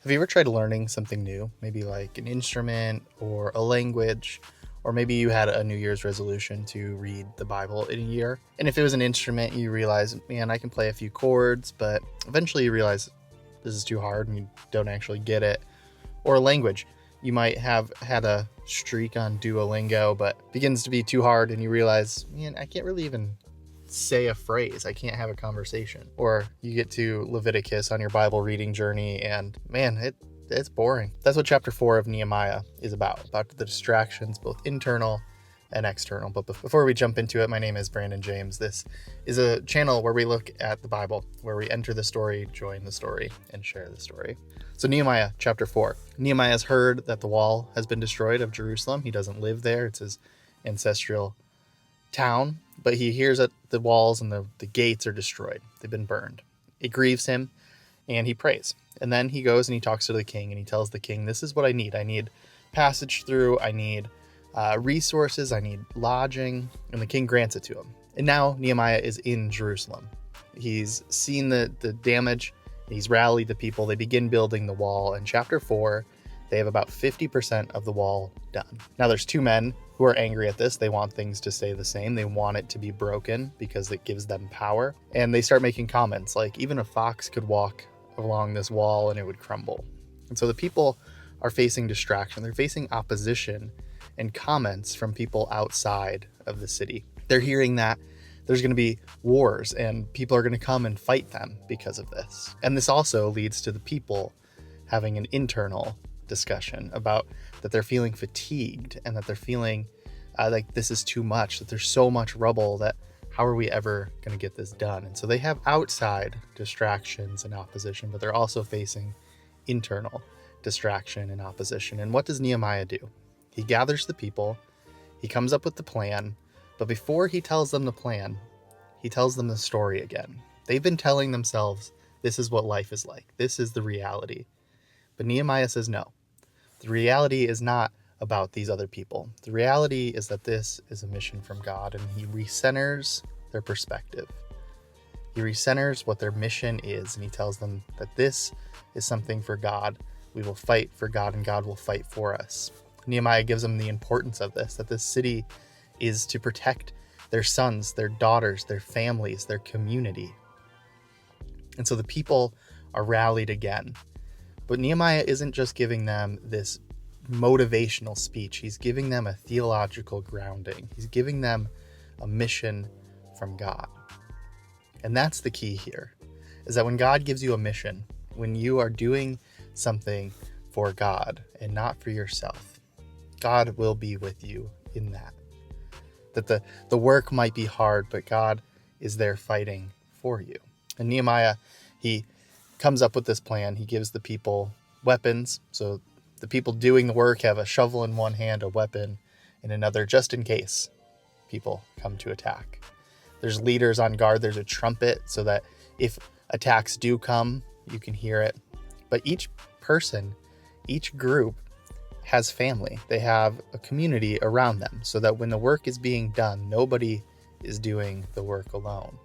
Have you ever tried learning something new? Maybe like an instrument or a language, or maybe you had a New Year's resolution to read the Bible in a year. And if it was an instrument, you realize, man, I can play a few chords, but eventually you realize this is too hard and you don't actually get it. Or a language, you might have had a streak on Duolingo, but begins to be too hard and you realize, man, I can't really even say a phrase. I can't have a conversation. Or you get to Leviticus on your Bible reading journey and man, it's boring. That's what chapter 4 of Nehemiah is about the distractions, both internal and external. But before we jump into it, my name is Brandon James. This is a channel where we look at the Bible, where we enter the story, join the story, and share the story. So Nehemiah chapter 4. Nehemiah has heard that the wall has been destroyed of Jerusalem. He doesn't live there. It's his ancestral town, but he hears that the walls and the gates are destroyed. They've been burned. It grieves him and he prays. And then he goes and he talks to the king and he tells the king, this is what I need. I need passage through. I need resources. I need lodging. And the king grants it to him. And now Nehemiah is in Jerusalem. He's seen the damage. He's rallied the people. They begin building the wall. In chapter 4, they have about 50% of the wall done. Now there's two men who are angry at this. They want things to stay the same. They want it to be broken because it gives them power. And they start making comments like even a fox could walk along this wall and it would crumble. And so the people are facing distraction. They're facing opposition and comments from people outside of the city. They're hearing that there's going to be wars and people are going to come and fight them because of this. And this also leads to the people having an internal discussion about that they're feeling fatigued and that they're feeling like this is too much, that there's so much rubble that how are we ever going to get this done? And so they have outside distractions and opposition, but they're also facing internal distraction and opposition. And what does Nehemiah do? He gathers the people, he comes up with the plan, but before he tells them the plan, he tells them the story again. They've been telling themselves, this is what life is like. This is the reality. But Nehemiah says, no, the reality is not about these other people. The reality is that this is a mission from God, and he recenters their perspective. He recenters what their mission is, and he tells them that this is something for God. We will fight for God, and God will fight for us. Nehemiah gives them the importance of this, that this city is to protect their sons, their daughters, their families, their community. And so the people are rallied again. But Nehemiah isn't just giving them this motivational speech. He's giving them a theological grounding. He's giving them a mission from God. And that's the key here, is that when God gives you a mission, when you are doing something for God and not for yourself, God will be with you in that. That the work might be hard, but God is there fighting for you. And Nehemiah, he comes up with this plan. He gives the people weapons. So the people doing the work have a shovel in one hand, a weapon in another, just in case people come to attack. There's leaders on guard. There's a trumpet so that if attacks do come, you can hear it. But each person, each group has family. They have a community around them so that when the work is being done, nobody is doing the work alone.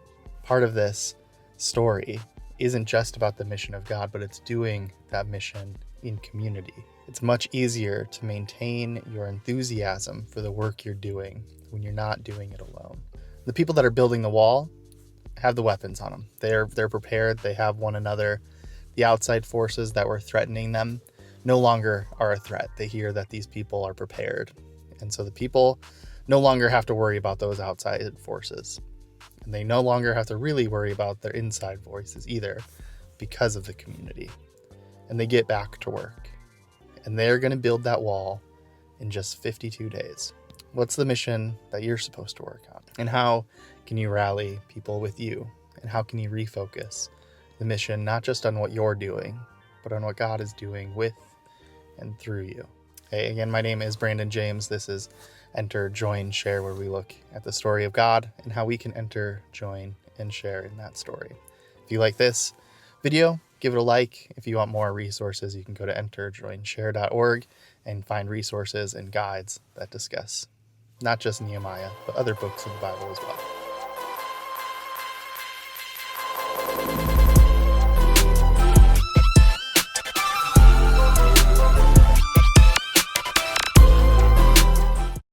Part of this story isn't just about the mission of God, but it's doing that mission in community. It's much easier to maintain your enthusiasm for the work you're doing when you're not doing it alone. The people that are building the wall have the weapons on them. They're prepared. They have one another. The outside forces that were threatening them no longer are a threat. They hear that these people are prepared. And so the people no longer have to worry about those outside forces. And they no longer have to really worry about their inside voices either because of the community. And they get back to work. And they're going to build that wall in just 52 days. What's the mission that you're supposed to work on? And how can you rally people with you? And how can you refocus the mission, not just on what you're doing, but on what God is doing with and through you? Hey, again, my name is Brandon James. This is Enter, Join, Share, where we look at the story of God and how we can enter, join, and share in that story. If you like this video, give it a like. If you want more resources, you can go to enterjoinshare.org and find resources and guides that discuss not just Nehemiah, but other books of the Bible as well.